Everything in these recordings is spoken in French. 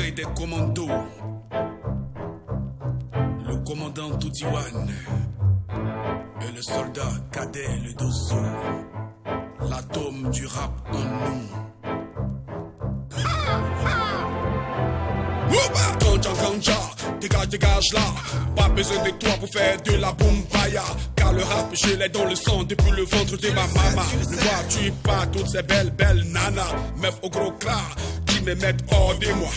et des commandos. Le commandant Toutiwan et le soldat cadet le Dosso. L'atome du rap en nous. Ganja, dégage là. Pas besoin de toi pour faire de la bumbaya. Car le rap, je l'ai dans le sang depuis le ventre de ma maman. Ne vois-tu pas toutes ces belles nanas, meufs au gros cras qui me mettent hors de moi.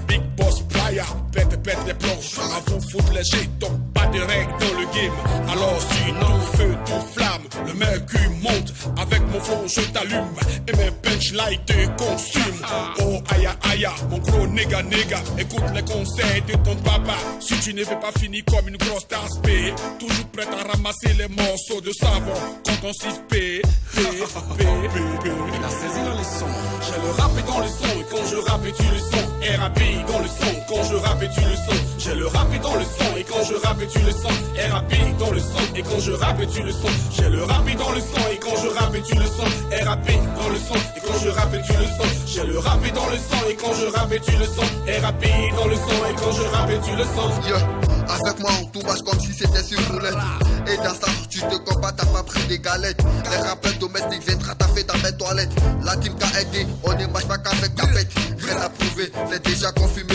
Big boss playa, pète les planches. À vous foutre les jetons, pas de règles dans le game. Alors si tout feu, tout flamme, le mercure monte. Avec mon flow je t'allume et mes punchlines te consument. Oh aïe, mon gros nègre, écoute les conseils de ton papa. Si tu ne veux pas finir comme une grosse tasse P, toujours prête à ramasser les morceaux de savon quand on s'y P. Il a saisi la leçon. J'ai le rap dans le son et quand je rappe tu le son. RAP dans le son, quand je rappe tu le son. J'ai le rap dans le son et quand je rappe tu le son. RAP dans le son et quand je rappe tu le son. J'ai le rap dans le son et quand je rappe tu le son. RAP dans le son et quand je rappe tu le son. J'ai le rap dans le son et quand je rappe tu le son. RAP dans le son et quand je rappe tu le son. Yeah. Avec moi on tout marche comme si c'était sur roulette. Et dans ça tu te combats, t'as pas pris des galettes. Les rappeurs domestiques viennent rataffer dans mes toilettes. La team KLD, on ne marche pas qu'avec tapette. Rien à prouver, c'est déjà confirmé.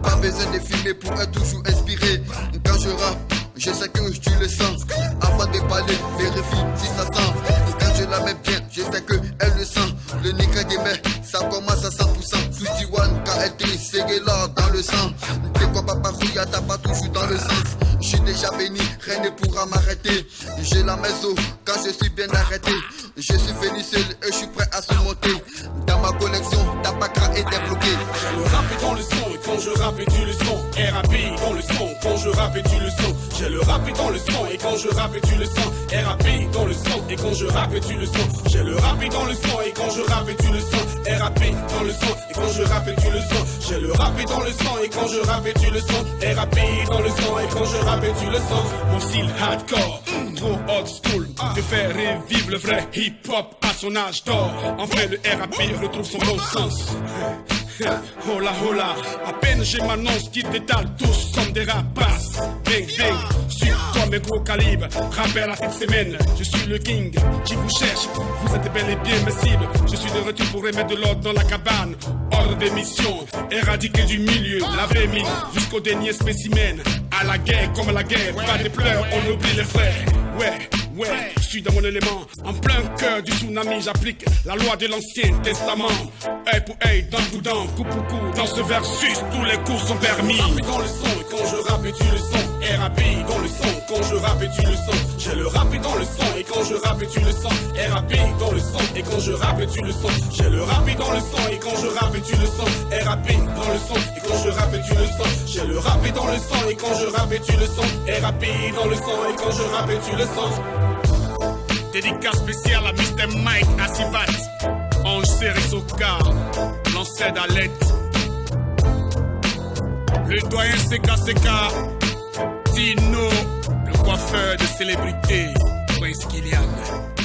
Pas besoin de filmer pour être toujours inspiré. Quand je rappe, je sais que tu le sens. Avant de parler, vérifie si ça sent. Quand je la mets bien, je sais que elle le sent. Le nigga des mers, ça commence à 100%. Toutiwan, KLD, c'est là dans le sang. T'es quoi papa Rouya, t'as pas toujours dans le sens. Je suis déjà béni, rien ne pourra m'arrêter. J'ai la maison quand je suis bien arrêté. Je suis venu seul et je suis prêt à se monter. Dans ma collection, t'as pas qu'à être débloqué. J'ai le rap dans le son et quand je rappe tu le son. RAP dans le son, quand je rappe tu le son. J'ai le rap dans le son et quand je rappe tu le son. RAP dans le son et quand je rappe tu le son. J'ai le rap dans le son et quand je rappe tu le son. RAP dans le son et quand je rappe tu le son. J'ai le rap dans le son et quand je rappe tu le son. RAP dans le son et quand je rappe tu le son. Mon style hardcore, trop old school, te faire revivre le vrai hip-hop à son âge d'or. En vrai le RAP retrouve son bon sens. Hola hola, à peine j'ai m'annonce qui t'étale tous comme des rapaces. Bang bang, sur comme un gros calibre. Rappel à cette semaine, je suis le king qui vous cherche. Vous êtes bel et bien mes cibles. Je suis de retour pour remettre de l'ordre dans la cabane. Ordre des missions, éradiquer du milieu la vraie mine jusqu'au dernier spécimen. À la guerre comme à la guerre, pas de pleurs, on oublie les frères. Ouais, je suis dans mon élément. En plein cœur du tsunami, j'applique la loi de l'ancien testament. Œil pour œil, dent pour dent, coup pour coup. Dans ce versus, tous les coups sont permis. Rap dans le son, et quand je rappe, tu le sens. RAP dans le son, quand je rappe, tu le sens. J'ai le rap dans le son, et quand je rappe, tu le sens. RAP dans le son, et quand je rappe, tu le sens. J'ai le rap dans le son, et quand je rappe, tu le sens. RAP dans le son, et quand je rappe, tu le sens. J'ai le rap dans le son, et quand je rappe, tu le sens. RAP dans le son, et quand je rappe, tu le sens. Dédicace spéciale à Mr. Mike Asivat, Ange Serisoka, l'ancêtre Alette, le doyen CKCK, Tino, le coiffeur de célébrité, Prince Kylian.